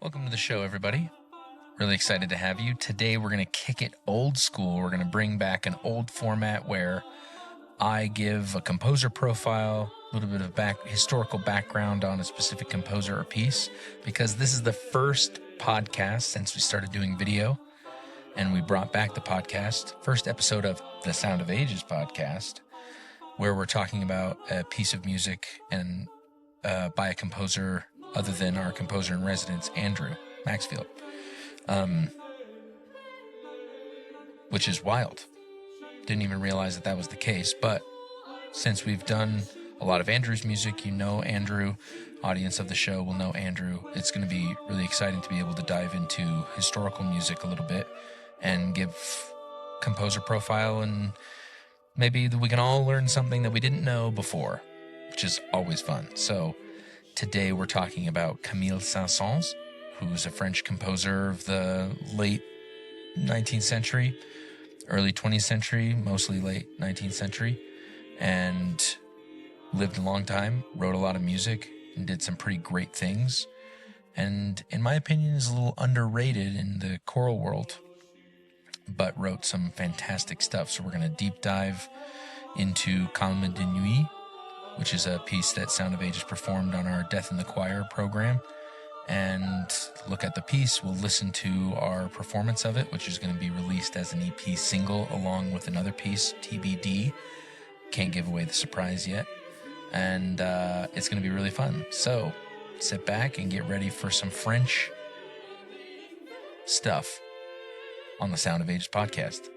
Welcome to the show, everybody. Really excited to have you. Today we're going to kick it old school. We're going to bring back an old format where I give a composer profile, a little bit of historical background on a specific composer or piece, because this is the first podcast since we started doing video, and we brought back the podcast, first episode of the Sound of Ages podcast, where we're talking about a piece of music and by a composer other than our composer in residence, Andrew Maxfield, which is wild. Didn't even realize that was the case, but since we've done a lot of Andrew's music, you know Andrew, audience of the show will know Andrew. It's going to be really exciting to be able to dive into historical music a little bit and give composer profile, and maybe we can all learn something that we didn't know before, which is always fun. So today we're talking about Camille Saint-Saëns, who's a French composer of the late 19th century, early 20th century, mostly late 19th century, and lived a long time, wrote a lot of music, and did some pretty great things, and in my opinion is a little underrated in the choral world, but wrote some fantastic stuff. So we're going to deep dive into Calme de Nuit, which is a piece that Sound of Ages performed on our Death in the Choir program, and look at the piece. We'll listen to our performance of it, which is going to be released as an EP single along with another piece, TBD. Can't give away the surprise yet, and it's going to be really fun. So sit back and get ready for some French stuff on the Sound of Ages podcast.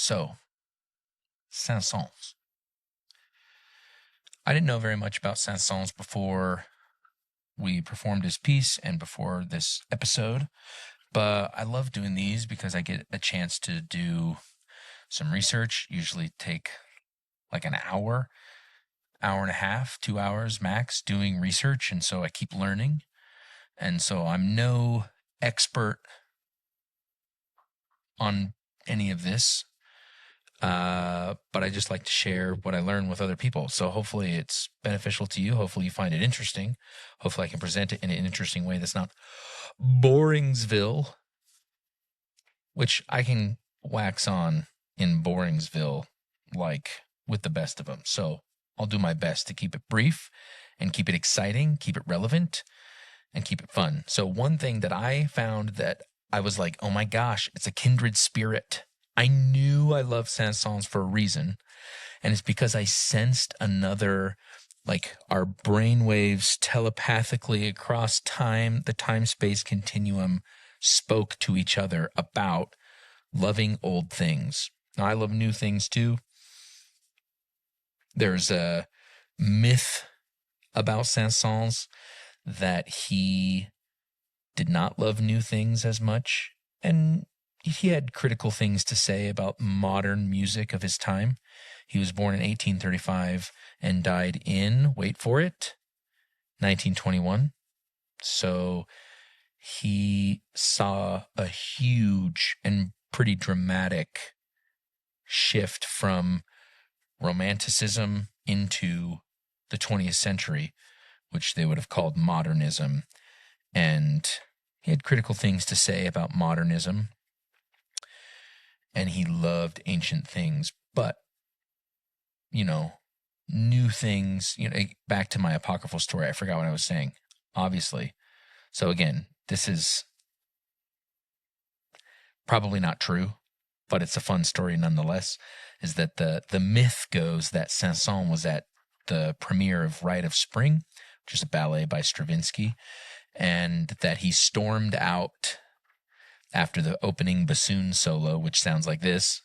So, Saint-Saëns. I didn't know very much about Saint-Saëns before we performed his piece and before this episode, but I love doing these because I get a chance to do some research, usually take like an hour, hour and a half, 2 hours max doing research, and so I keep learning. And so I'm no expert on any of this, but I just like to share what I learn with other people. So hopefully it's beneficial to you. Hopefully you find it interesting. Hopefully I can present it in an interesting way that's not Boringsville, which I can wax on in Boringsville like with the best of them. So I'll do my best to keep it brief and keep it exciting, keep it relevant, and keep it fun. So one thing that I found that I was like, oh my gosh, it's a kindred spirit. I knew I loved Saint-Saëns for a reason, and it's because I sensed another, like our brainwaves telepathically across time, the time-space continuum spoke to each other about loving old things. Now, I love new things too. There's a myth about Saint-Saëns that he did not love new things as much, and he had critical things to say about modern music of his time. He was born in 1835 and died in, wait for it, 1921. So he saw a huge and pretty dramatic shift from Romanticism into the 20th century, which they would have called modernism. And he had critical things to say about modernism. And he loved ancient things. But, you know, new things, back to my apocryphal story. I forgot what I was saying, obviously. So again, this is probably not true, but it's a fun story nonetheless, is that the myth goes that Saint-Saëns was at the premiere of Rite of Spring, which is a ballet by Stravinsky, and that he stormed out after the opening bassoon solo, which sounds like this.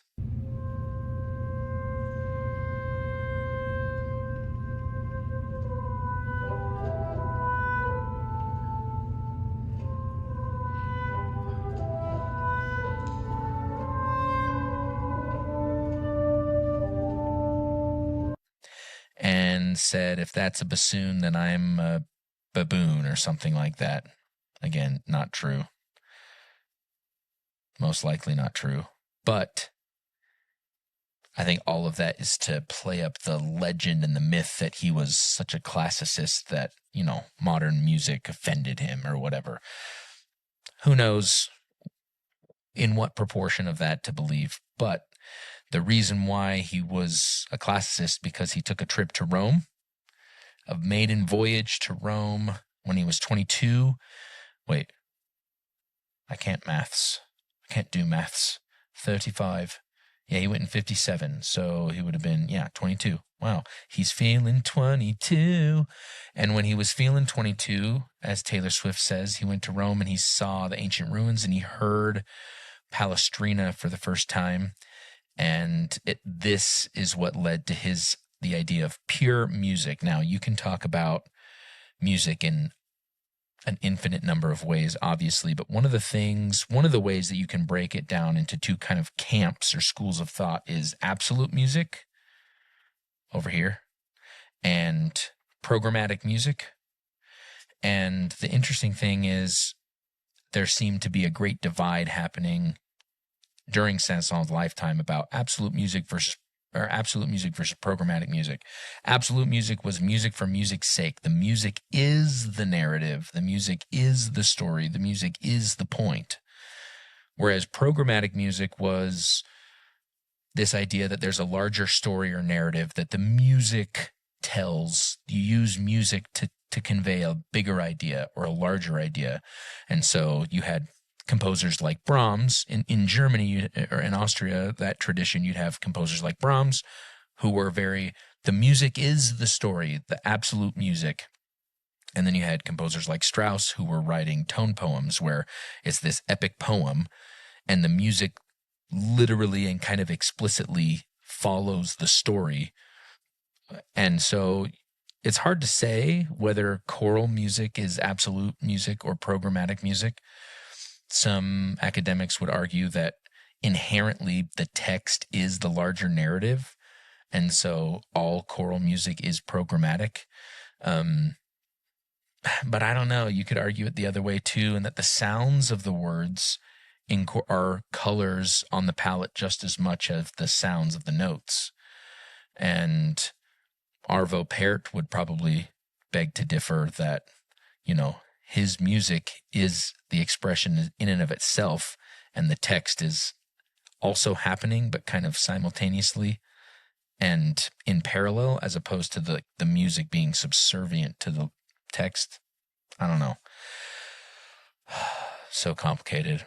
And said, if that's a bassoon, then I'm a baboon or something like that. Again, not true. Most likely not true. But I think all of that is to play up the legend and the myth that he was such a classicist that, modern music offended him or whatever. Who knows in what proportion of that to believe. But the reason why he was a classicist, because he took a trip to Rome, a maiden voyage to Rome when he was 22. Wait, I can't do maths. 35. Yeah, he went in 57, so he would have been, 22. Wow, he's feeling 22. And when he was feeling 22, as Taylor Swift says, he went to Rome and he saw the ancient ruins and he heard Palestrina for the first time. And this is what led to the idea of pure music. Now, you can talk about music in an infinite number of ways, obviously, but one of the ways that you can break it down into two kind of camps or schools of thought is absolute music over here and programmatic music. And the interesting thing is there seemed to be a great divide happening during Saint-Saëns' lifetime about absolute music versus programmatic music. Absolute music was music for music's sake. The music is the narrative. The music is the story. The music is the point. Whereas programmatic music was this idea that there's a larger story or narrative that the music tells. You use music to convey a bigger idea or a larger idea. And so you had composers like Brahms. In Germany or in Austria, that tradition, you'd have composers like Brahms who were the music is the story, the absolute music. And then you had composers like Strauss who were writing tone poems where it's this epic poem and the music literally and kind of explicitly follows the story. And so it's hard to say whether choral music is absolute music or programmatic music. Some academics would argue that inherently the text is the larger narrative, and so all choral music is programmatic. But I don't know. You could argue it the other way too, and that the sounds of the words are colors on the palette just as much as the sounds of the notes. And Arvo Pärt would probably beg to differ that, his music is the expression in and of itself, and the text is also happening, but kind of simultaneously and in parallel, as opposed to the music being subservient to the text. I don't know. So complicated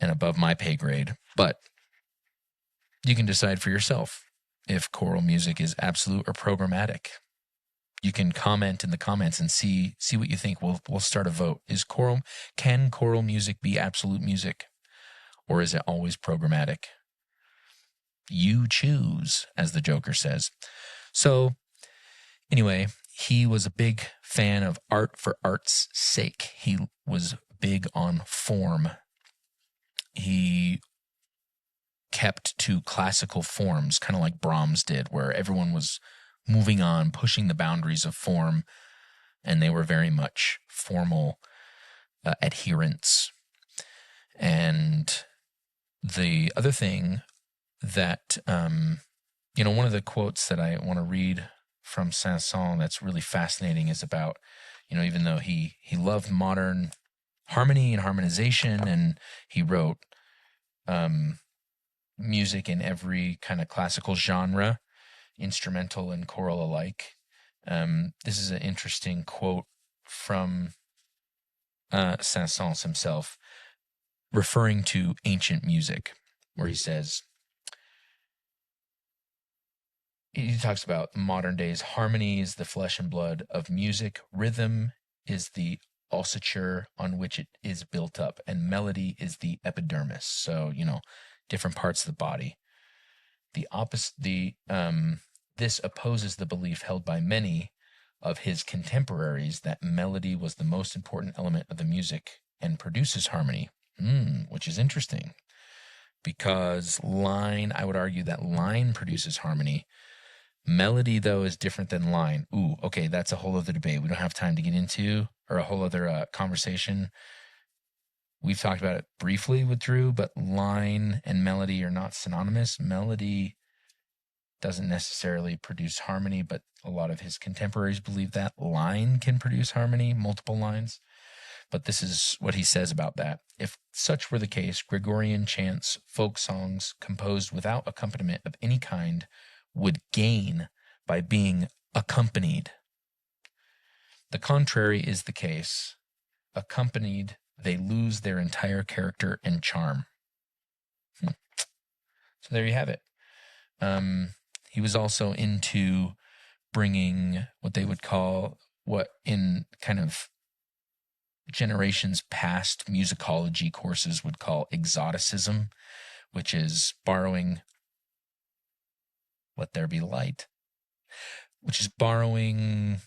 and above my pay grade. But you can decide for yourself if choral music is absolute or programmatic. You can comment in the comments and see what you think. We'll start a vote. Can choral music be absolute music, or is it always programmatic? You choose, as the Joker says. So anyway, he was a big fan of art for art's sake. He was big on form. He kept to classical forms, kind of like Brahms did, where everyone was moving on, pushing the boundaries of form, and they were very much formal adherents. And the other thing that, one of the quotes that I want to read from Saint-Saëns that's really fascinating is about, even though he loved modern harmony and harmonization, and he wrote music in every kind of classical genre, instrumental and choral alike. This is an interesting quote from Saint-Saëns himself, referring to ancient music, where he says, he talks about modern days. Harmony is the flesh and blood of music. Rhythm is the ossature on which it is built up, and melody is the epidermis. So, different parts of the body. This opposes the belief held by many of his contemporaries that melody was the most important element of the music and produces harmony, which is interesting, because I would argue that line produces harmony. Melody, though, is different than line. Okay, that's a whole other debate we don't have time to get into, or a whole other conversation. We've talked about it briefly with Drew, but line and melody are not synonymous. Melody doesn't necessarily produce harmony, but a lot of his contemporaries believe that line can produce harmony, multiple lines. But this is what he says about that. If such were the case, Gregorian chants, folk songs composed without accompaniment of any kind would gain by being accompanied. The contrary is the case. Accompanied, they lose their entire character and charm. So there you have it. He was also into bringing what they would call, what in kind of generations past musicology courses would call exoticism, which is borrowing, let there be light, which is borrowing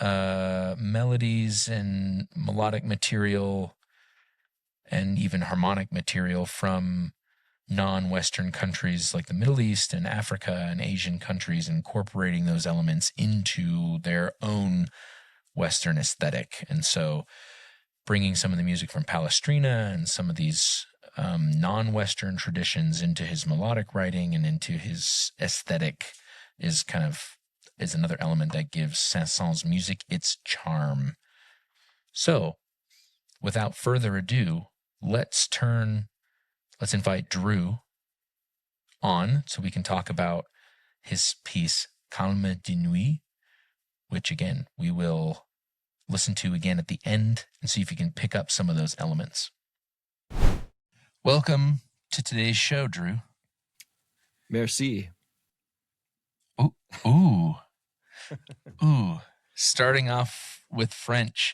melodies and melodic material and even harmonic material from non-Western countries like the Middle East and Africa and Asian countries, incorporating those elements into their own Western aesthetic. And so bringing some of the music from Palestrina and some of these non-Western traditions into his melodic writing and into his aesthetic is another element that gives Saint-Saëns' music its charm. So, without further ado, let's invite Drew on so we can talk about his piece Calme de Nuit, which again, we will listen to again at the end and see if you can pick up some of those elements. Welcome to today's show, Drew. Merci. Ooh. Starting off with French.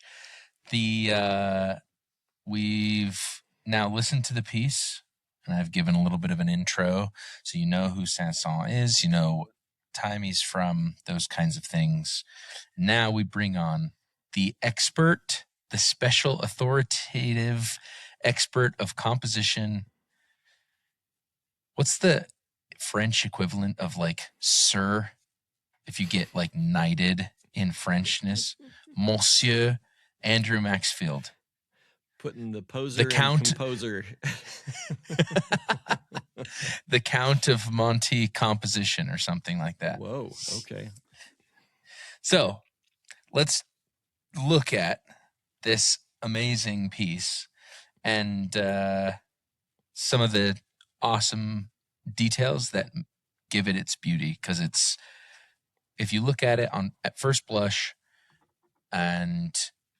We've now listened to the piece. and I've given a little bit of an intro, so you know who Saint-Saéns is, you know what time he's from, those kinds of things. Now we bring on the expert, the special authoritative expert of composition. What's the French equivalent of like sir, if you get like knighted in Frenchness? Monsieur Andrew Maxfield. Putting the poser The Count- and composer. The Count of Monte composition or something like that. Whoa, okay. So let's look at this amazing piece and some of the awesome details that give it its beauty, because it's, if you look at it at first blush and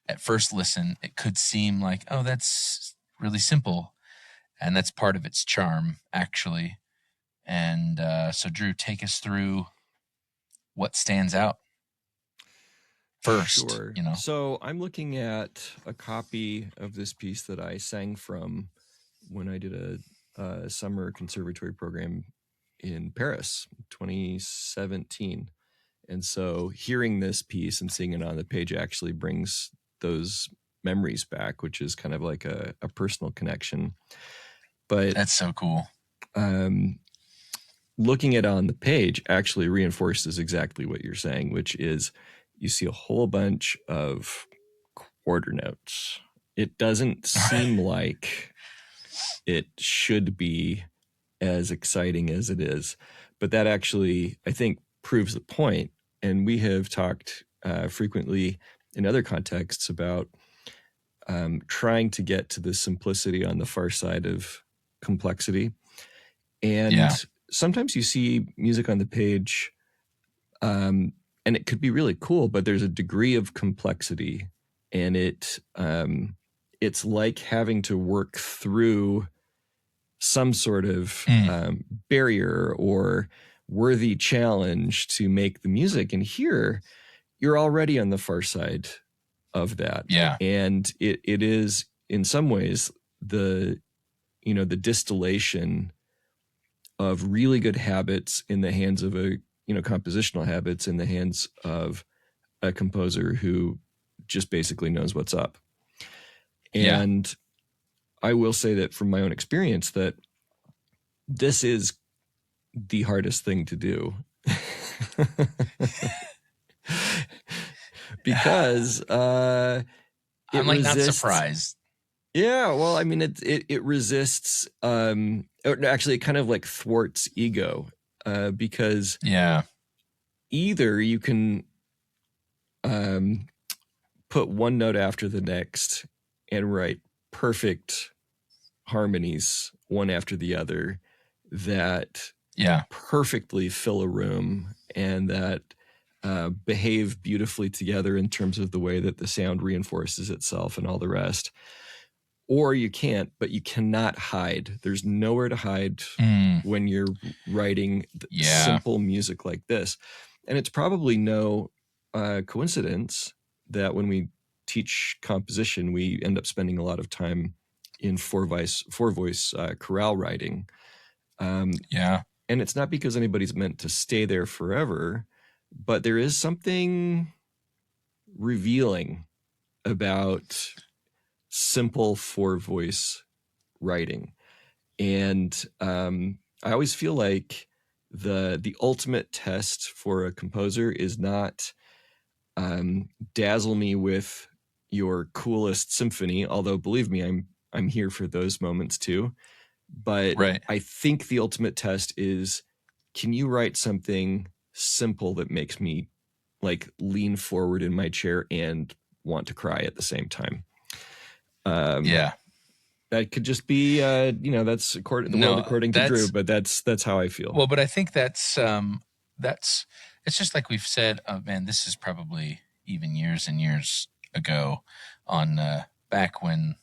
at first listen, it could seem like, oh, that's really simple, and that's part of its charm, actually. And so Drew, take us through what stands out first. Sure. You know, So I'm looking at a copy of this piece that I sang from when I did a summer conservatory program in Paris, 2017. And so hearing this piece and seeing it on the page actually brings those memories back, which is kind of like a personal connection. But that's so cool. Looking at it on the page actually reinforces exactly what you're saying, which is you see a whole bunch of quarter notes. It doesn't seem like it should be as exciting as it is, but that actually, I think, proves the point. And we have talked frequently in other contexts about trying to get to the simplicity on the far side of complexity. And sometimes you see music on the page, and it could be really cool, but there's a degree of complexity, and it's like having to work through some sort of barrier or worthy challenge to make the music. And here, you're already on the far side of that. Yeah. And it is in some ways the distillation of really good habits in the hands of compositional habits in the hands of a composer who just basically knows what's up. And I will say that from my own experience that this is the hardest thing to do. Because I'm like not surprised. Yeah, well, I mean, it resists. Actually, it kind of like thwarts ego, because either you can put one note after the next and write perfect harmonies one after the other that perfectly fill a room and that behave beautifully together in terms of the way that the sound reinforces itself and all the rest. Or you can't, but you cannot hide. There's nowhere to hide when you're writing simple music like this. And it's probably no coincidence that when we teach composition, we end up spending a lot of time in four voice chorale writing. And it's not because anybody's meant to stay there forever, but there is something revealing about simple four voice writing. And I always feel like the ultimate test for a composer is not dazzle me with your coolest symphony, although believe me, I'm here for those moments too. But I think the ultimate test is, can you write something simple that makes me like lean forward in my chair and want to cry at the same time? That could just be that's the world according to Drew, but that's how I feel. Well, but I think that's it's just like we've said. Man, this is probably even years and years ago, on back when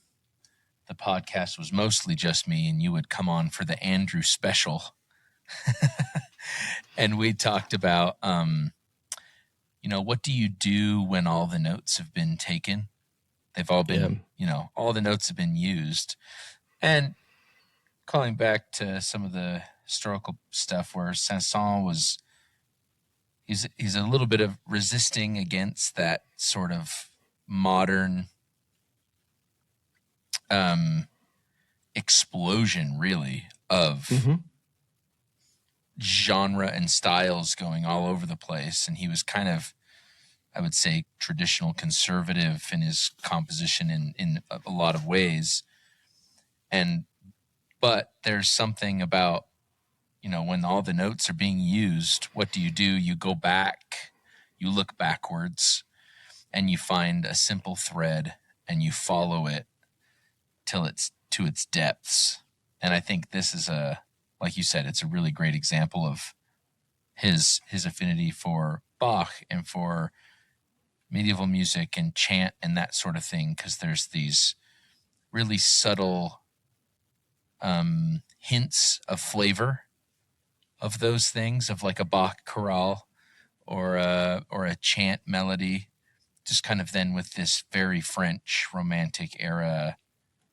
the podcast was mostly just me, and you would come on for the Andrew special, and we talked about what do you do when all the notes have been taken? They've all been, all the notes have been used. And calling back to some of the historical stuff where Saint-Saëns was, he's a little bit of resisting against that sort of modern explosion, really, of genre and styles going all over the place. And he was kind of, I would say, traditional conservative in his composition in a lot of ways. But there's something about, when all the notes are being used, what do? You go back, you look backwards, and you find a simple thread and you follow it till it's to its depths. And I think this is like you said, it's a really great example of his affinity for Bach and for medieval music and chant and that sort of thing, because there's these really subtle hints of flavor of those things, of like a Bach choral or a chant melody, just kind of then with this very French romantic era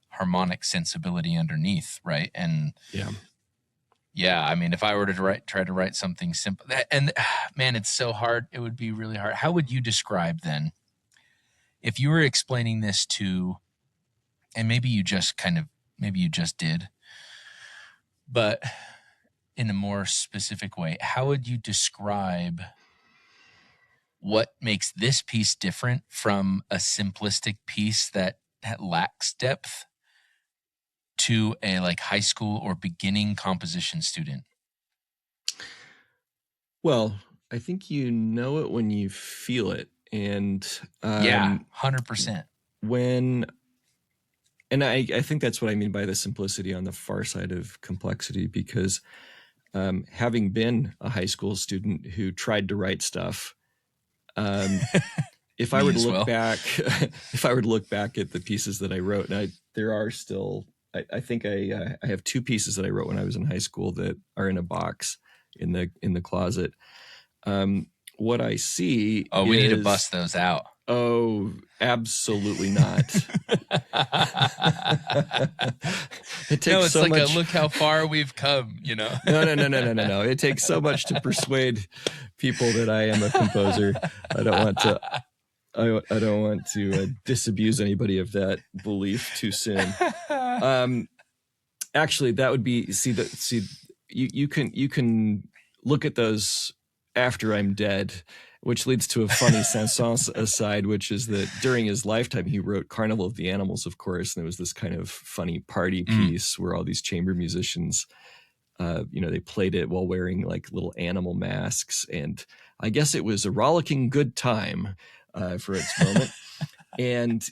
harmonic sensibility underneath, right? And I mean, if I were to try to write something simple, and man, it's so hard. It would be really hard. How would you describe then, if you were explaining this to, and maybe you just did, but in a more specific way, how would you describe what makes this piece different from a simplistic piece that lacks depth to a like high school or beginning composition student? Well, I think you know it when you feel it. And 100%. And I think that's what I mean by the simplicity on the far side of complexity, because having been a high school student who tried to write stuff, if I were to look back, at the pieces that I wrote, and there are still, I think I have 2 pieces that I wrote when I was in high school that are in a box in the closet. What I see we need to bust those out. Oh, absolutely not. It takes so much. Look how far we've come, No. It takes so much to persuade people that I am a composer. I don't want to disabuse anybody of that belief too soon. Actually, that would be you can look at those after I'm dead, which leads to a funny Saint-Saëns aside, which is that during his lifetime, he wrote Carnival of the Animals, of course, and it was this kind of funny party piece where all these chamber musicians, they played it while wearing like little animal masks. And I guess it was a rollicking good time for its moment. And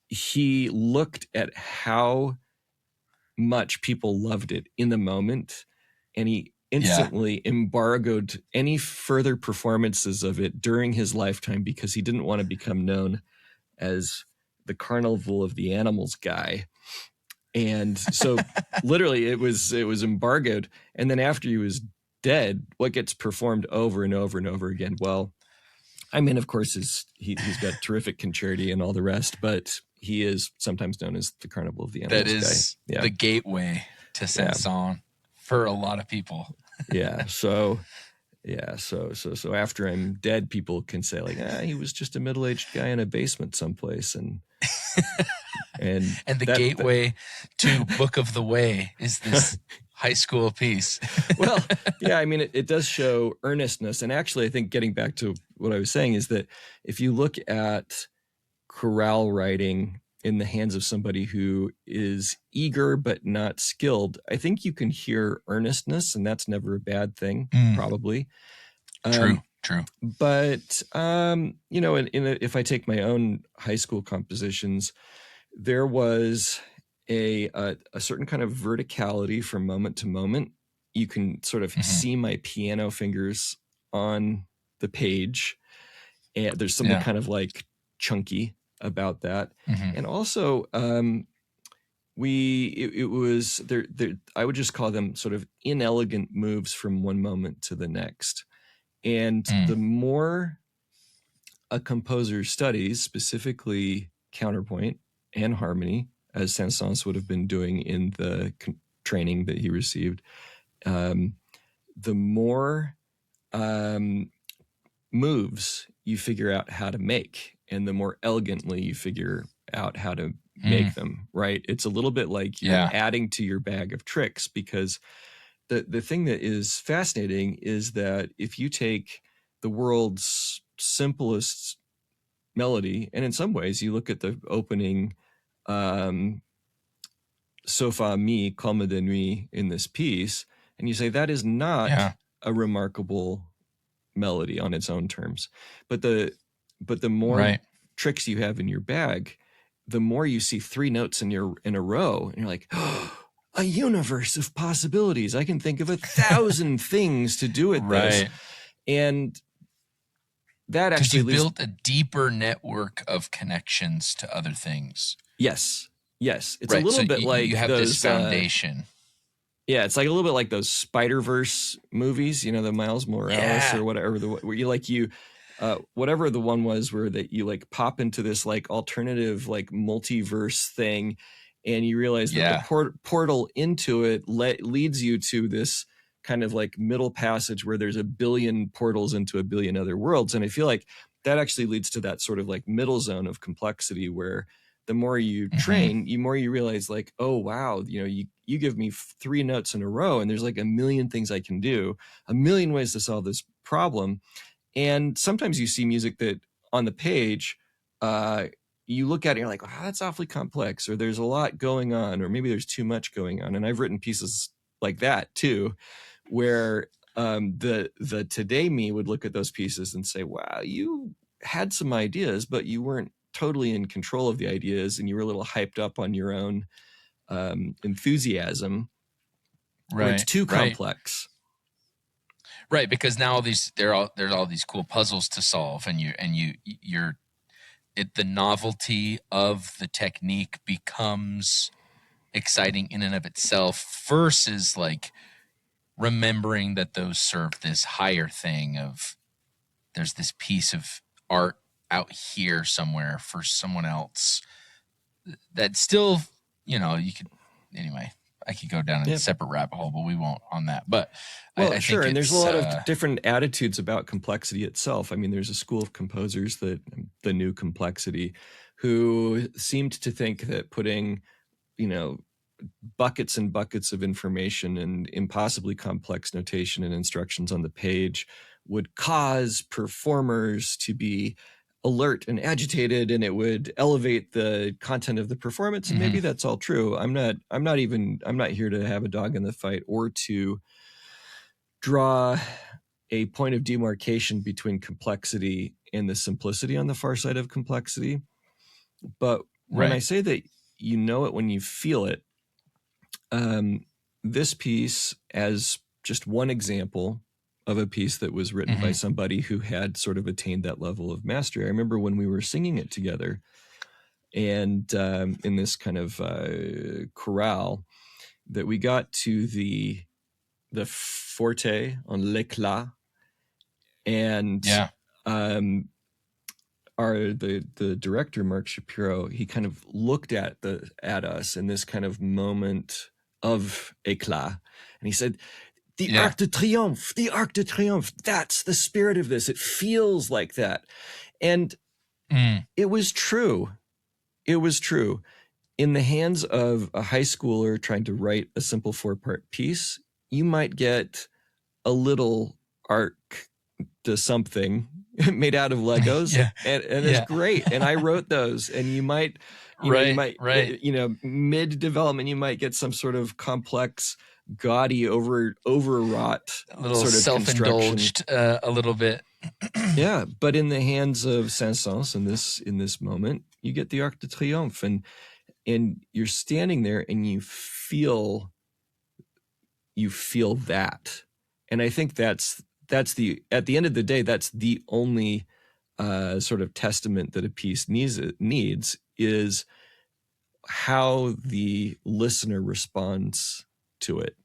he looked at how much people loved it in the moment, and he instantly embargoed any further performances of it during his lifetime because he didn't want to become known as the Carnival of the Animals guy. And so literally it was embargoed. And then after he was dead, what gets performed over and over and over again? Well, I mean, of course, he's got terrific concerti and all the rest, but he is sometimes known as the Carnival of the Animals guy. That is the gateway to Saint-Saëns for a lot of people. So after I'm dead, people can say like, he was just a middle-aged guy in a basement someplace, and the gateway to Book of the Way is this high school piece. Well, I mean, it does show earnestness, and actually, I think getting back to what I was saying is that if you look at chorale writing in the hands of somebody who is eager but not skilled, I think you can hear earnestness, and that's never a bad thing, probably. True. But if I take my own high school compositions, there was a certain kind of verticality from moment to moment. You can sort of see my piano fingers on the page, and there's something kind of like chunky about that. And also it was there I would just call them sort of inelegant moves from one moment to the next. And the more a composer studies, specifically counterpoint and harmony, as Saint-Saëns would have been doing in the training that he received, the more moves you figure out how to make, and the more elegantly you figure out how to make them, right? It's a little bit like you're adding to your bag of tricks, because the thing that is fascinating is that if you take the world's simplest melody, and in some ways you look at the opening So fa mi comme de nuit in this piece, and you say that is not a remarkable melody on its own terms, but the more tricks you have in your bag, the more you see three notes in a row, and you're like, oh, a universe of possibilities. I can think of 1,000 things to do with this. And that actually built a deeper network of connections to other things. Yes. It's a little bit like you have this foundation. It's like a little bit like those Spider-Verse movies, the Miles Morales or whatever, where whatever the one was where that you like pop into this like alternative like multiverse thing, and you realize that the portal into it leads you to this kind of like middle passage where there's a billion portals into a billion other worlds. And I feel like that actually leads to that sort of like middle zone of complexity, where the more you train, the more you realize like, oh, wow, you give me three notes in a row and there's like a million things I can do, a million ways to solve this problem. And sometimes you see music that on the page, you look at it and you're like, wow, that's awfully complex, or there's a lot going on, or maybe there's too much going on. And I've written pieces like that too, where the today me would look at those pieces and say, wow, you had some ideas, but you weren't totally in control of the ideas, and you were a little hyped up on your own enthusiasm. Right. It's too complex. Right, because now there's all these cool puzzles to solve, and the novelty of the technique becomes exciting in and of itself, versus like remembering that those serve this higher thing of there's this piece of art out here somewhere for someone else that still, you could, anyway, I could go down a separate rabbit hole, but we won't on that. But I sure. think and there's a lot of different attitudes about complexity itself. I mean, there's a school of composers, the new complexity, who seemed to think that putting, buckets and buckets of information and impossibly complex notation and instructions on the page would cause performers to be alert and agitated, and it would elevate the content of the performance. And maybe that's all true. I'm not here to have a dog in the fight or to draw a point of demarcation between complexity and the simplicity on the far side of complexity. But when I say that you know it when you feel it, this piece, as just one example of a piece that was written by somebody who had sort of attained that level of mastery. I remember when we were singing it together, and in this kind of chorale, that we got to the forte on l'éclat, and the director, Mark Shapiro, he kind of looked at us in this kind of moment of éclat, and he said, the Arc de Triomphe, that's the spirit of this. It feels like that. And it was true. In the hands of a high schooler trying to write a simple 4-part piece, you might get a little arc to something made out of Legos, and it's great. And I wrote those, and you might, mid development, you might get some sort of complex, gaudy, overwrought, a little sort of self-indulged, a little bit. But in the hands of Saint-Saéns in this moment, you get the Arc de Triomphe, and you're standing there and you feel that. And I think that's the, at the end of the day, that's the only sort of testament that a piece needs is how the listener responds to it.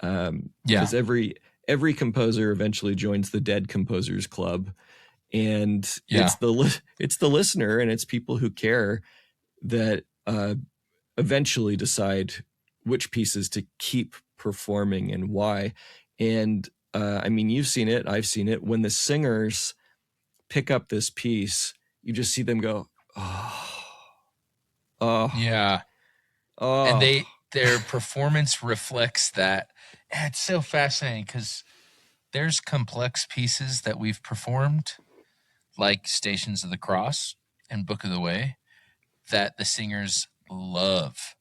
Because every composer eventually joins the Dead Composers Club, and it's the listener and it's people who care that eventually decide which pieces to keep performing and why. And I mean, you've seen it, I've seen it. When the singers pick up this piece, you just see them go, yeah. And their performance reflects that. It's so fascinating because there's complex pieces that we've performed, like Stations of the Cross and Book of the Way, that the singers love.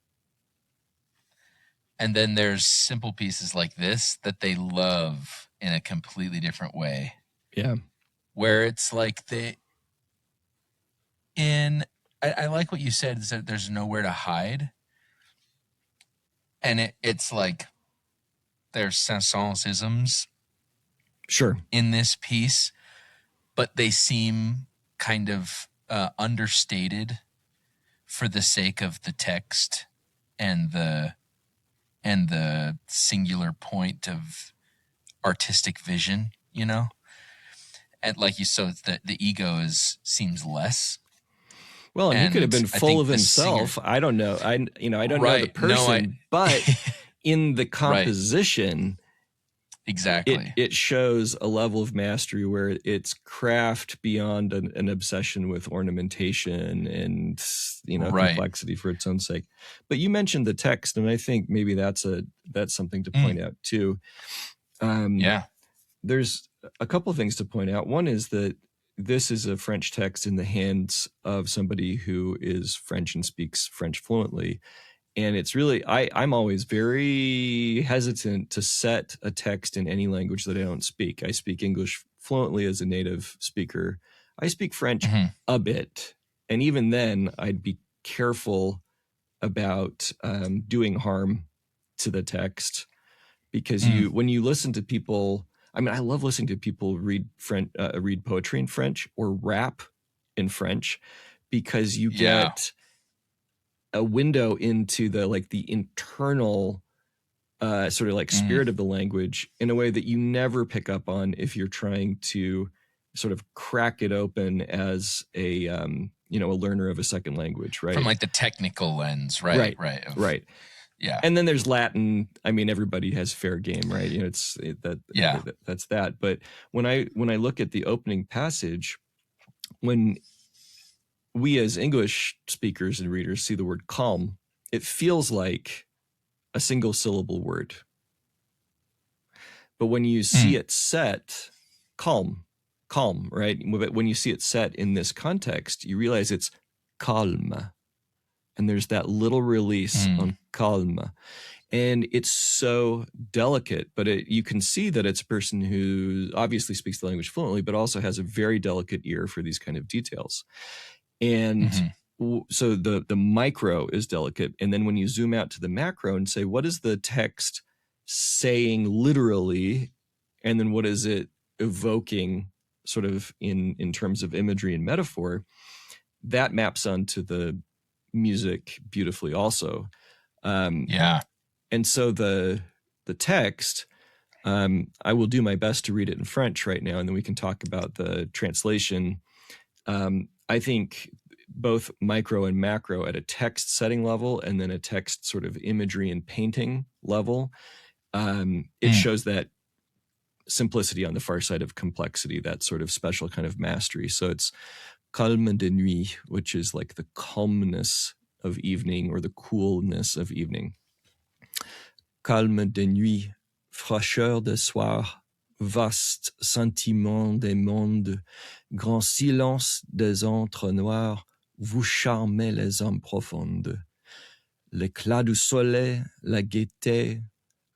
And then there's simple pieces like this that they love in a completely different way. Yeah. Where it's like I like what you said, is that there's nowhere to hide. And it's like there's Saint-Saëns-isms in this piece, but they seem kind of understated for the sake of the text and the singular point of artistic vision, you know? And like you said, the ego seems less. Well, and he could have been full of himself. I don't know. I don't know the person, but in the composition, exactly, it shows a level of mastery where it's craft beyond an obsession with ornamentation and complexity for its own sake. But you mentioned the text, and I think maybe that's something to point out too. There's a couple of things to point out. One is that this is a French text in the hands of somebody who is French and speaks French fluently. And it's really, I'm always very hesitant to set a text in any language that I don't speak. I speak English fluently as a native speaker. I speak French a bit. And even then, I'd be careful about doing harm to the text, because when you listen to people, I mean, I love listening to people read poetry in French or rap in French, because you get a window into the internal sort of like spirit of the language in a way that you never pick up on if you're trying to sort of crack it open as a learner of a second language, right? From like the technical lens, right? Right. Yeah. And then there's Latin. I mean, everybody has fair game, right? That's that. But when I look at the opening passage, when we as English speakers and readers see the word calm, it feels like a single syllable word. But when you see it set, calm, right? But when you see it set in this context, you realize it's calme. And there's that little release on calme. And it's so delicate, but you can see that it's a person who obviously speaks the language fluently, but also has a very delicate ear for these kind of details. And so the micro is delicate. And then when you zoom out to the macro and say, what is the text saying literally? And then what is it evoking sort of in terms of imagery and metaphor? That maps onto the music beautifully also. And so the text, I will do my best to read it in French right now, and then we can talk about the translation. I think both micro and macro at a text setting level, and then a text sort of imagery and painting level, it shows that simplicity on the far side of complexity, that sort of special kind of mastery. So it's calme de nuit, which is like the calmness of evening or the coolness of evening. Calme de nuit, fraîcheur de soir, vaste sentiment des mondes, grand silence des antres noirs, vous charmez les âmes profondes. L'éclat du soleil, la gaieté,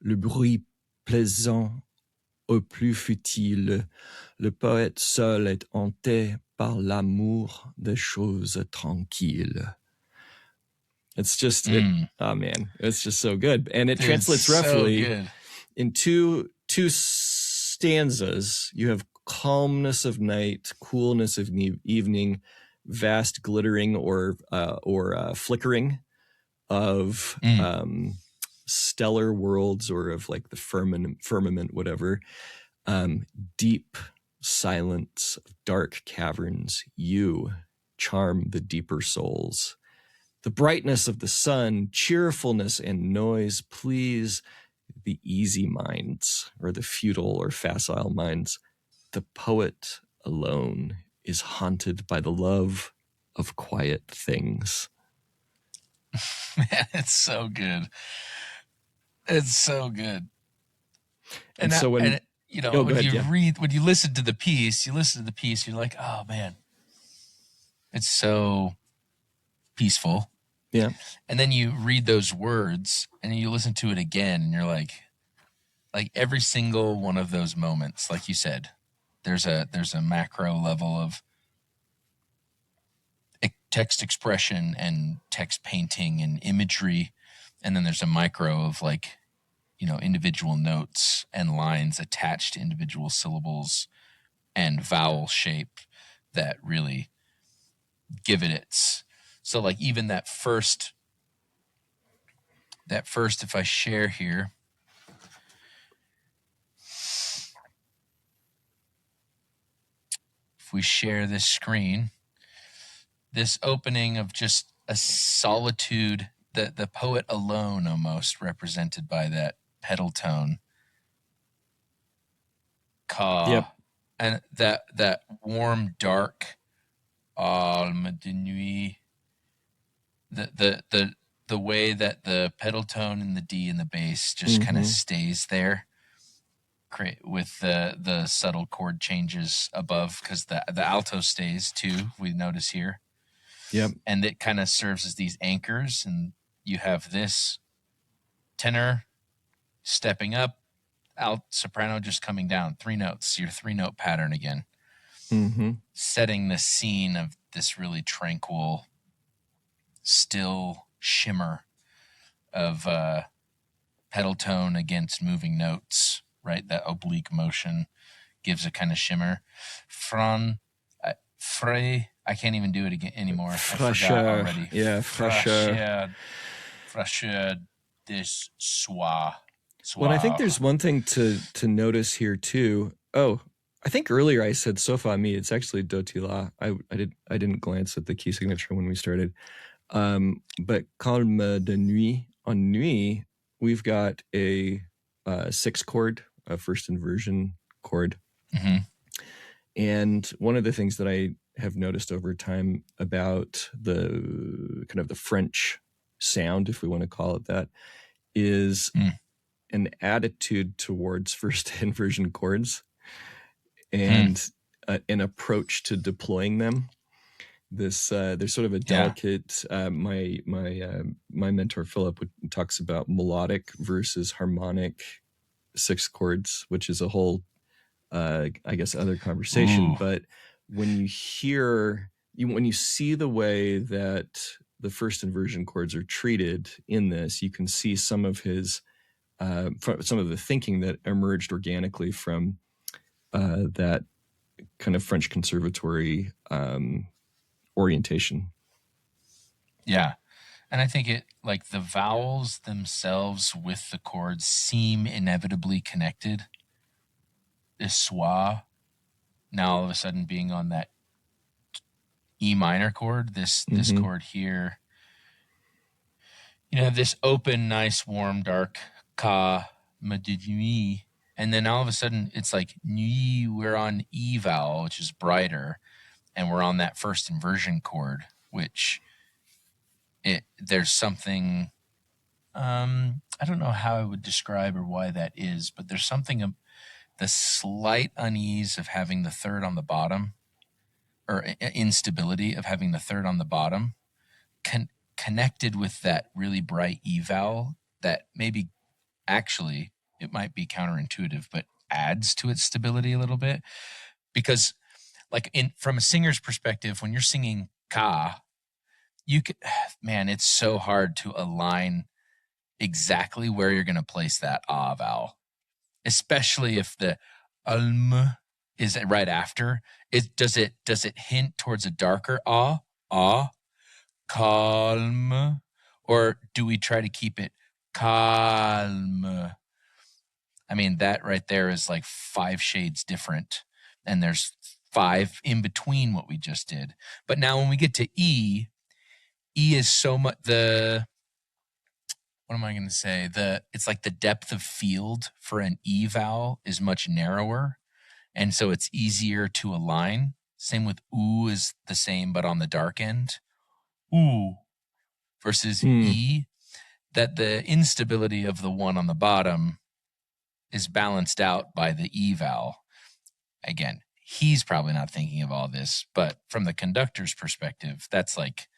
le bruit plaisant au plus futile, le poète seul est hanté par l'amour des choses tranquilles. It's just, it's just so good. And it translates roughly in two stanzas. You have calmness of night, coolness of evening, vast glittering or flickering of stellar worlds, or of like the firmament, whatever. Deep silence, dark caverns, you charm the deeper souls. The brightness of the sun, cheerfulness and noise please the easy minds, or the futile or facile minds. The poet alone is haunted by the love of quiet things. Man, it's so good. It's so good. And so when when you listen to the piece, you're like, oh man, it's so peaceful. Yeah. And then you read those words and you listen to it again and you're like every single one of those moments, like you said, there's a macro level of text expression and text painting and imagery. And then there's a micro of individual notes and lines attached to individual syllables and vowel shape that really give it its. So like even that first, if I share here, if we share this screen, this opening of just a solitude, the poet alone almost represented by that pedal tone. Ka. Yep. And that warm, dark alme de nuit. The way that the pedal tone and the D and the bass just kind of stays there, with the subtle chord changes above, because the alto stays too. We notice here. Yep. And it kind of serves as these anchors, and you have this tenor stepping up, alt, soprano just coming down. 3 notes, your 3-note pattern again. Setting the scene of this really tranquil, still shimmer of pedal tone against moving notes, right? That oblique motion gives a kind of shimmer. Frey, I can't even do it again anymore. I forgot already. Yeah, fraîcheur de soir. Well, I think there's one thing to notice here too. Oh, I think earlier I said so fa mi. It's actually do ti la. I didn't glance at the key signature when we started. But calme de nuit, on nuit, we've got a 6 chord, a first inversion chord. And one of the things that I have noticed over time about the kind of the French sound, if we want to call it that, is an attitude towards first inversion chords and an approach to deploying them. This there's sort of a delicate. My mentor Philip talks about melodic versus harmonic 6 chords, which is a whole I guess other conversation. Ooh. But when you hear when you see the way that the first inversion chords are treated in this, you can see some of his some of the thinking that emerged organically from that kind of French conservatory orientation. Yeah. And I think it, like, the vowels themselves with the chords seem inevitably connected. This schwa, now all of a sudden being on that E minor chord, this chord here, you know, this open, nice, warm, dark ka, ma de nuit, and then all of a sudden it's like nuit, we're on E vowel, which is brighter, and we're on that first inversion chord, which there's something, I don't know how I would describe or why that is, but there's something, the slight unease of having the third on the bottom, or instability of having the third on the bottom, connected with that really bright E vowel that maybe actually, it might be counterintuitive, but adds to its stability a little bit. Because like from a singer's perspective, when you're singing ka, you could, man, it's so hard to align exactly where you're going to place that ah vowel, especially if the alm is right after. Does it hint towards a darker ah, calm, or do we try to keep it calm? I mean, that right there is like 5 shades different, and there's 5 in between what we just did. But now when we get to E, E is so much what am I going to say? It's like the depth of field for an E vowel is much narrower, and so it's easier to align. Same with oo is the same, but on the dark end. Ooh versus E, that the instability of the one on the bottom is balanced out by the E vowel. Again, he's probably not thinking of all this, but from the conductor's perspective, that's like,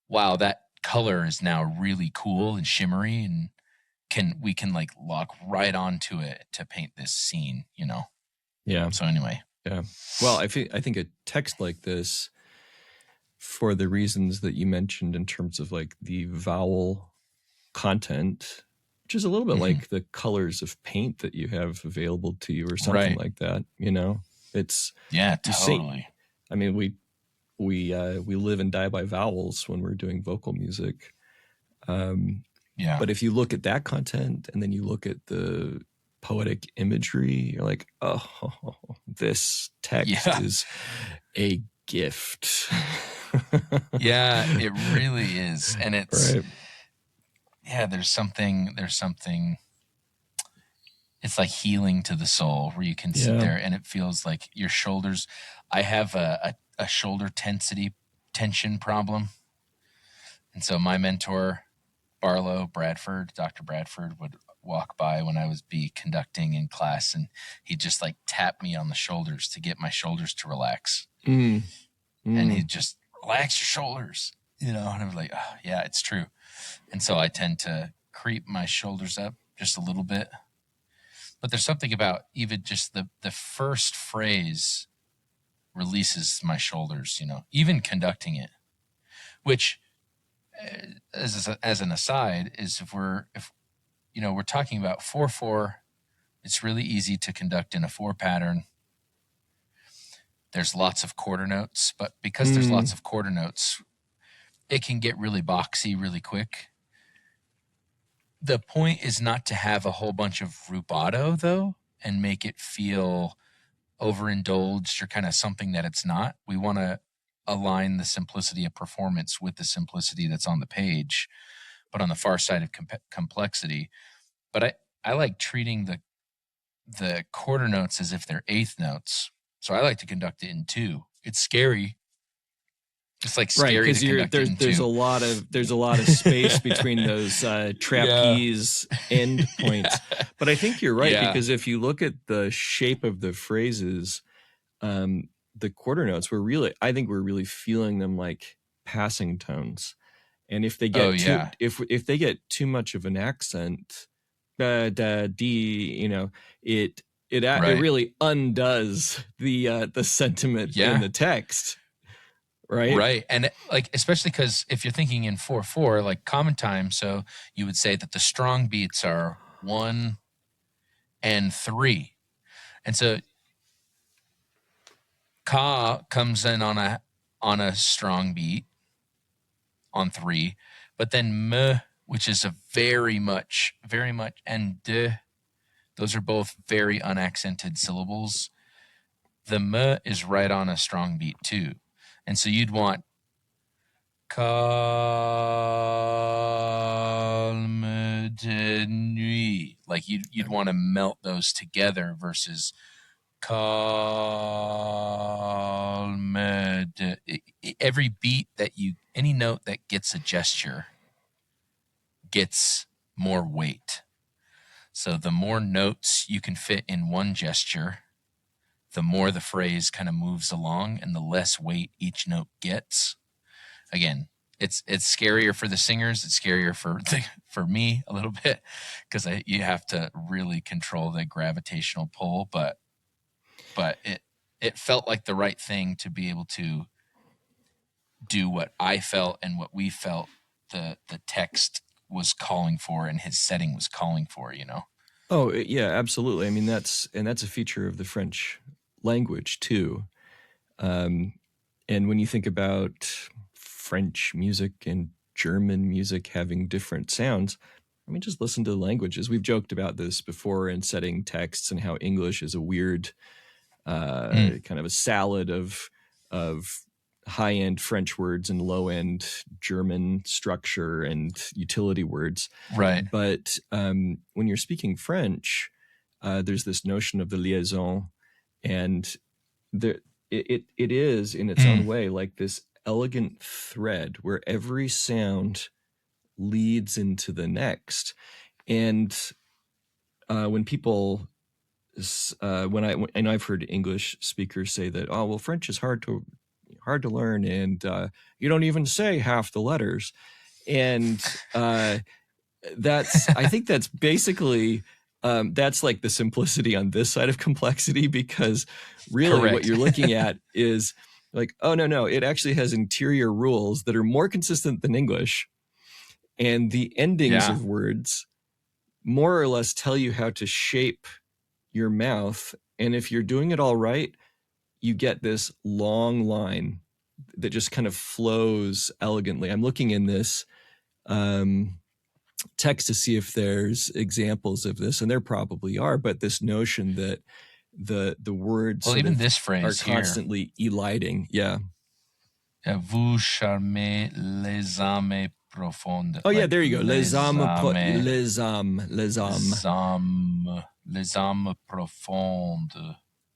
wow, that color is now really cool and shimmery, and we can like lock right onto it to paint this scene, you know? Yeah. So anyway. Yeah. Well, I think a text like this, for the reasons that you mentioned in terms of like the vowel content, which is a little bit like the colors of paint that you have available to you or something like that, you know? It's totally. I mean, we live and die by vowels when we're doing vocal music. But if you look at that content and then you look at the poetic imagery, you're like, oh, this text is a gift. Yeah, it really is. And it's, there's something, it's like healing to the soul where you can sit there and it feels like your shoulders. I have a shoulder tension problem. And so my mentor, Dr. Bradford, would walk by when I was conducting in class, and he'd just like tap me on the shoulders to get my shoulders to relax. And he'd just relax your shoulders, you know, and I was like, oh, yeah, it's true. And so I tend to creep my shoulders up just a little bit. But there's something about even just the first phrase releases my shoulders, you know, even conducting it, which as an aside is if we're talking about 4/4, it's really easy to conduct in a 4 pattern. There's lots of quarter notes, but because there's lots of quarter notes, it can get really boxy really quick. The point is not to have a whole bunch of rubato, though, and make it feel overindulged or kind of something that it's not. We want to align the simplicity of performance with the simplicity that's on the page, but on the far side of complexity. But I like treating the quarter notes as if they're eighth notes. So I like to conduct it in 2. It's scary. It's like scary because there's a lot of space between those trapeze end points. But I think you're right, because if you look at the shape of the phrases, the quarter notes I think we're really feeling them like passing tones. And if they get if they get too much of an accent, da d, you know, it really undoes the sentiment in the text. Right. And like, especially because if you're thinking in 4/4, like common time, so you would say that the strong beats are 1 and 3. And so ka comes in on a strong beat on 3, but then m, which is a very much, and d, those are both very unaccented syllables. The m is right on a strong beat too. And so you'd want calme de nuit. Like you'd want to melt those together versus calme de. Every beat any note that gets a gesture gets more weight. So the more notes you can fit in one gesture, the more the phrase kind of moves along and the less weight each note gets. Again, it's scarier for the singers. It's scarier for me a little bit because you have to really control the gravitational pull. But it felt like the right thing to be able to do what I felt and what we felt the text was calling for and his setting was calling for, you know? Oh, yeah, absolutely. I mean, that's a feature of the French language too. And when you think about French music and German music having different sounds, I mean, just listen to the languages. We've joked about this before in setting texts and how English is a weird kind of a salad of high-end French words and low-end German structure and utility words. Right. But when you're speaking French, there's this notion of the liaison, and it is in its own way like this elegant thread where every sound leads into the next. And when people, I've heard English speakers say that, oh, well, French is hard to learn, and you don't even say half the letters. And I think that's basically, that's like the simplicity on this side of complexity, because really Correct. what you're looking at is like, oh, no, it actually has interior rules that are more consistent than English. And the endings of words more or less tell you how to shape your mouth. And if you're doing it all right, you get this long line that just kind of flows elegantly. I'm looking in this text to see if there's examples of this, and there probably are, but this notion that the words even this phrase are constantly eliding. Yeah. Vous charmez les âmes profondes. Oh, yeah, there you go. Les âmes profondes.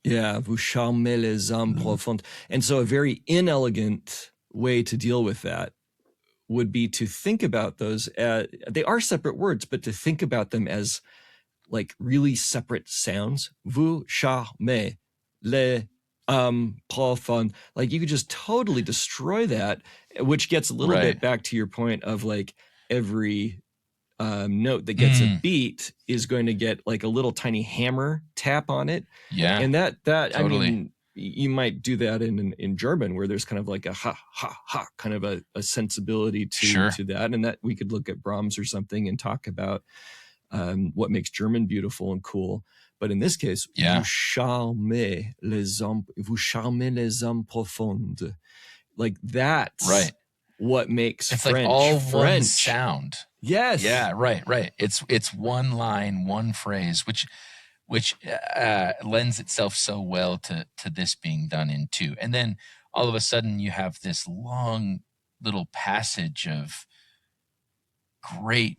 Yeah, vous charmez les âmes profondes. And so a very inelegant way to deal with that would be to think about those, they are separate words, but to think about them as like really separate sounds. Vous charmez les âmes profondes. Like you could just totally destroy that, which gets a little bit back to your point of like every note that gets a beat is going to get like a little tiny hammer tap on it. Yeah. And that totally. I mean, you might do that in German, where there's kind of like a ha ha ha kind of a sensibility to that, and that we could look at Brahms or something and talk about what makes German beautiful and cool. But in this case, vous charmez les hommes profondes, like that's what makes it's French like all French one sound. Yes. Yeah. Right. It's one line, one phrase, which lends itself so well to this being done in two. And then all of a sudden you have this long little passage of great,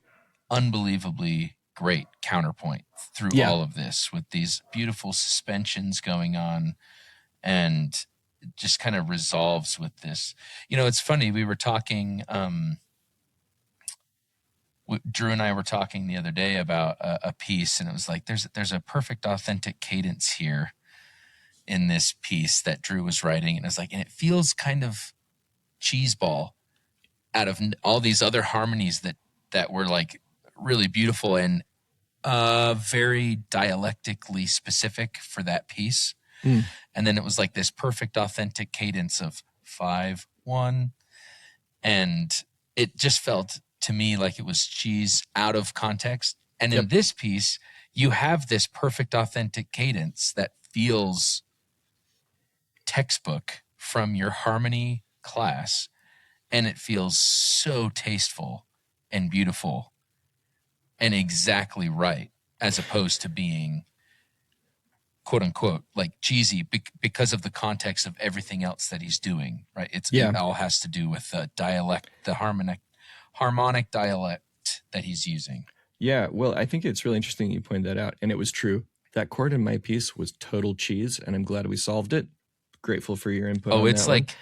unbelievably great counterpoint through all of this, with these beautiful suspensions going on, and it just kind of resolves with this. You know, it's funny. We were talking, Drew and I were talking the other day about a piece, and it was like, there's a perfect authentic cadence here in this piece that Drew was writing. And it's like, and it feels kind of cheeseball out of all these other harmonies that were like really beautiful and very dialectically specific for that piece. And then it was like this perfect authentic cadence of 5-1, and it just felt to me like it was cheese out of context. And in this piece, you have this perfect authentic cadence that feels textbook from your harmony class, and it feels so tasteful and beautiful and exactly right, as opposed to being quote unquote like cheesy because of the context of everything else that he's doing. Right. It all has to do with the dialect, the harmonic dialect that he's using. Yeah. Well, I think it's really interesting you pointed that out. And it was true. That chord in my piece was total cheese, and I'm glad we solved it. Grateful for your input. Oh, it's like,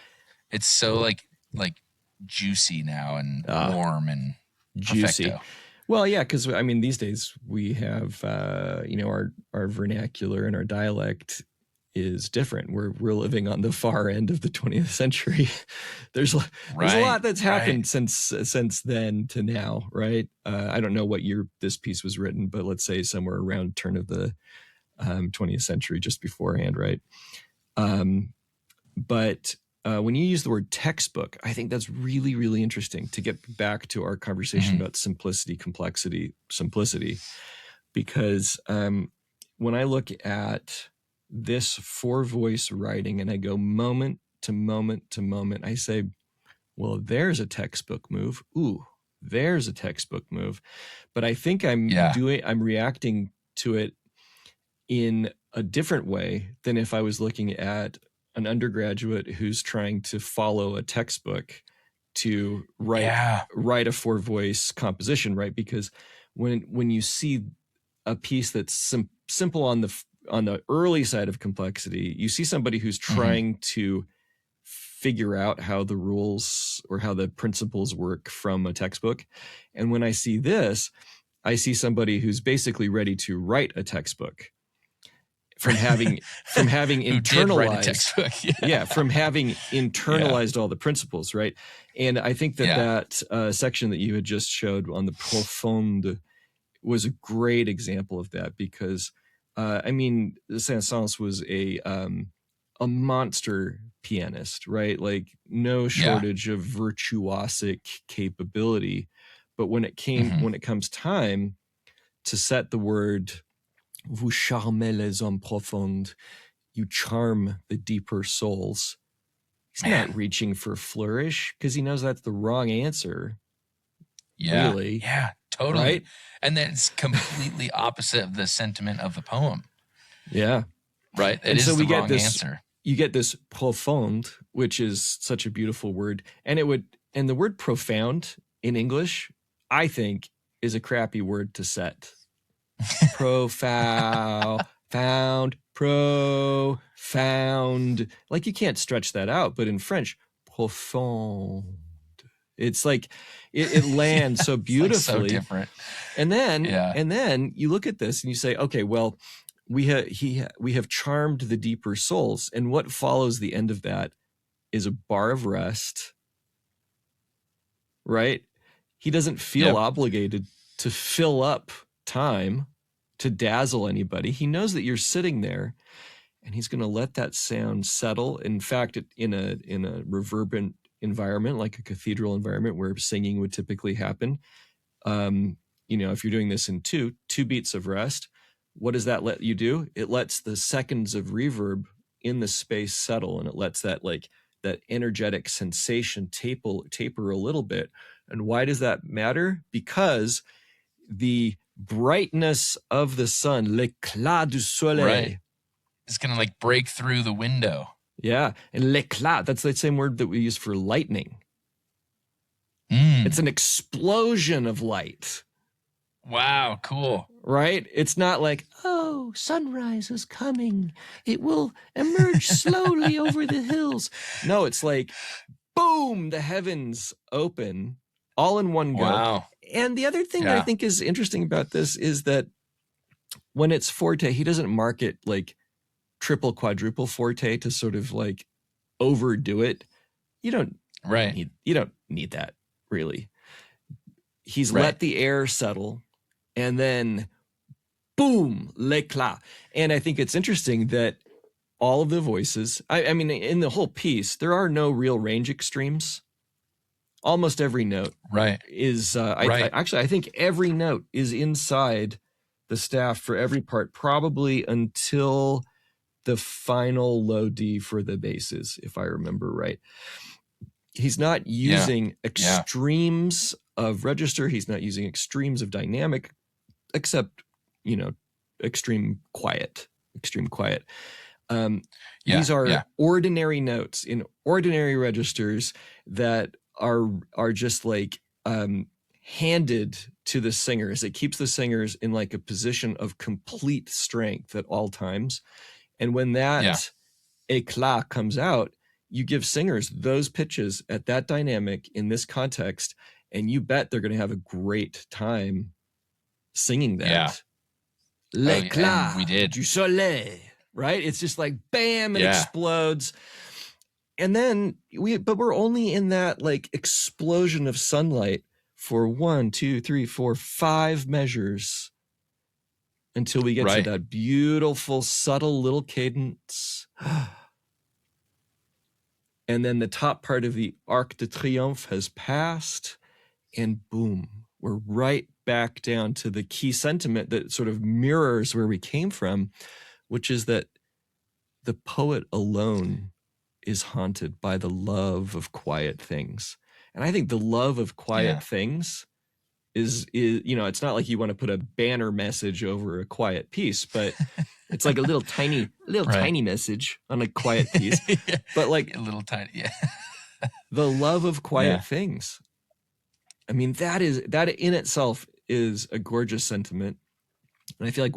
it's so like juicy now and warm and juicy. Perfecto. Well, yeah, because I mean, these days we have, our vernacular and our dialect is different. We're living on the far end of the 20th century. There's a lot that's happened since then to now, right? I don't know what year this piece was written, but let's say somewhere around turn of the 20th century, just beforehand, right? But when you use the word textbook, I think that's really, really interesting to get back to our conversation about simplicity, complexity, simplicity. Because when I look at this 4-voice writing and I go moment to moment to moment, I say, well, there's a textbook move. Ooh, there's a textbook move. But I think I'm reacting to it in a different way than if I was looking at an undergraduate who's trying to follow a textbook to write a 4-voice composition, right? Because when you see a piece that's simple on the early side of complexity, you see somebody who's trying to figure out how the rules or how the principles work from a textbook. And when I see this, I see somebody who's basically ready to write a textbook from having internalized from having internalized all the principles, right? And I think that section that you had just showed on the profonde was a great example of that, because Saint-Saëns was a monster pianist, right? Like no shortage of virtuosic capability. But when it comes time to set the word "vous charmez les hommes profonds," you charm the deeper souls. He's not reaching for flourish because he knows that's the wrong answer. Yeah. Really. Yeah, totally. Right? And that's completely opposite of the sentiment of the poem. Yeah. Right. It is the wrong answer. You get this profonde, which is such a beautiful word. And the word profound in English, I think, is a crappy word to set. Profound, profound. Like you can't stretch that out, but in French, profond. It's like it lands so beautifully. Like so different. And then you look at this and you say, okay, well, we have charmed the deeper souls, and what follows the end of that is a bar of rest. Right? He doesn't feel obligated to fill up time to dazzle anybody. He knows that you're sitting there, and he's going to let that sound settle. In fact, in a reverberant environment, like a cathedral environment where singing would typically happen, if you're doing this in two beats of rest, what does that let you do? It lets the seconds of reverb in the space settle, and it lets that energetic sensation taper a little bit. And why does that matter? Because the brightness of the sun, l'éclat du soleil, it's going to break through the window. Yeah. And l'éclat, that's the same word that we use for lightning. It's an explosion of light. Wow, cool. Right? It's not like, oh, sunrise is coming. It will emerge slowly over the hills. No, it's like, boom, the heavens open all in one go. Wow. And the other thing that I think is interesting about this is that when it's forte, he doesn't mark it like triple, quadruple forte to sort of like overdo it. You don't need that, really. He's let the air settle, and then boom, l'éclat. And I think it's interesting that all of the voices, I mean, in the whole piece, there are no real range extremes. Almost every note is, I think every note is inside the staff for every part, probably until the final low D for the basses, if I remember right. He's not using extremes of register. He's not using extremes of dynamic, except, extreme quiet. These are ordinary notes in ordinary registers that are just like handed to the singers. It keeps the singers in like a position of complete strength at all times. And when that éclat comes out, you give singers those pitches at that dynamic in this context, and you bet they're going to have a great time singing that. L'éclat du soleil, right? It's just like bam, it explodes. And then we're only in that like explosion of sunlight for 1, 2, 3, 4, 5 measures until we get to that beautiful, subtle little cadence. And then the top part of the Arc de Triomphe has passed, and boom, we're right back down to the key sentiment that sort of mirrors where we came from, which is that the poet alone is haunted by the love of quiet things. And I think the love of quiet things is it's not like you want to put a banner message over a quiet piece, but it's like a little tiny tiny message on a quiet piece. Yeah. But like a little tiny, yeah. The love of quiet things. I mean, that in itself is a gorgeous sentiment. And I feel like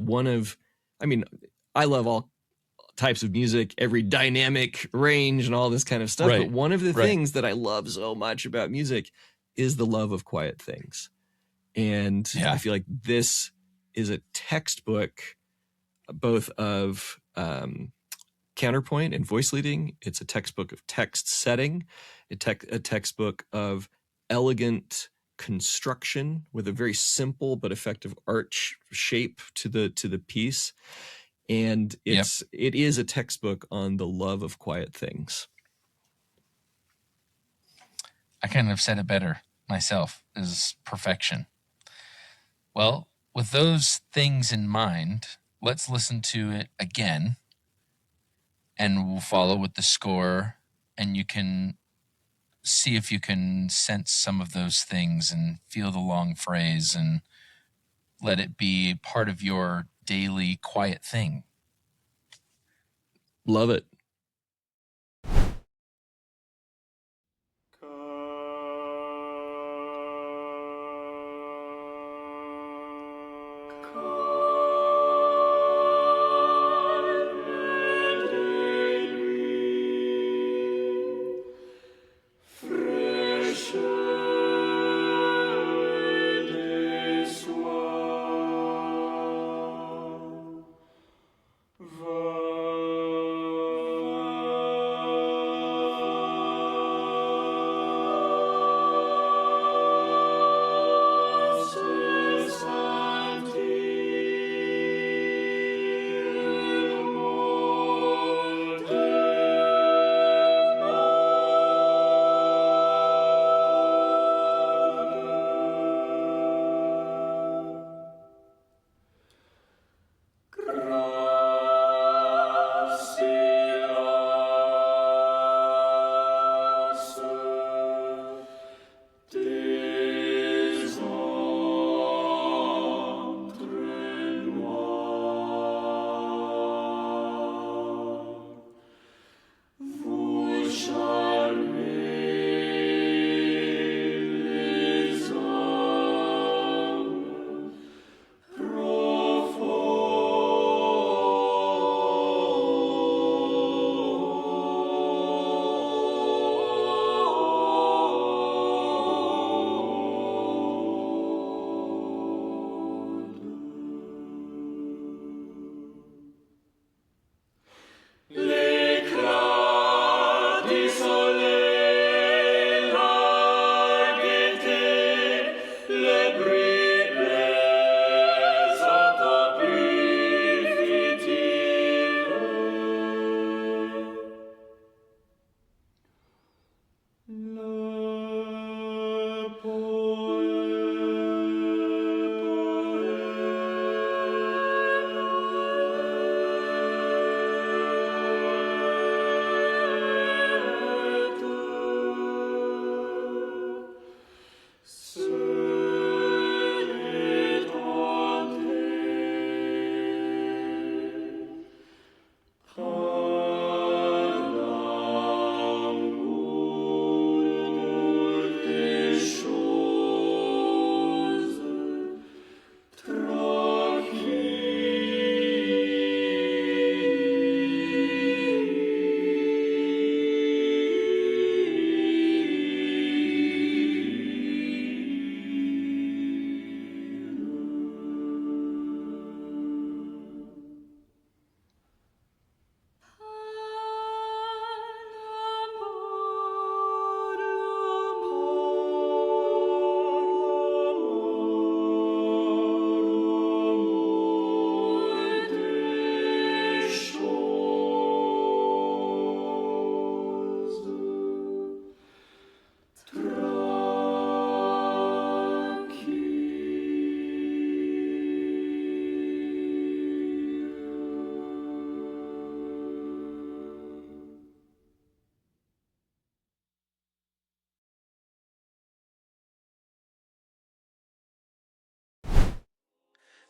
I love all types of music, every dynamic range and all this kind of stuff. But one of the things that I love so much about music is the love of quiet things. And I feel like this is a textbook both of counterpoint and voice leading. It's a textbook of text setting, a textbook of elegant construction with a very simple but effective arch shape to the piece. And it is a textbook on the love of quiet things. I kind of said it better myself, is perfection. Well, with those things in mind, let's listen to it again, and we'll follow with the score, and you can see if you can sense some of those things and feel the long phrase and let it be part of your daily quiet thing. Love it.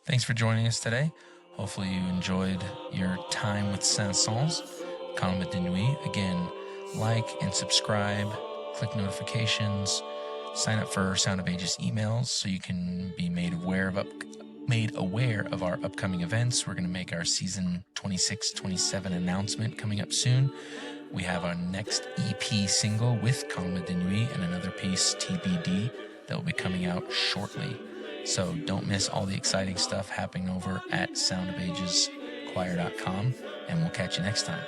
Thanks for joining us today. Hopefully you enjoyed your time with Saint-Saéns, Calme de Nuit. Again, like and subscribe, click notifications, sign up for Sound of Ages emails so you can be made aware of our upcoming events. We're going to make our season 26-27 announcement coming up soon. We have our next EP single with Calme de Nuit and another piece, TBD, that will be coming out shortly. So don't miss all the exciting stuff happening over at soundofageschoir.com, and we'll catch you next time.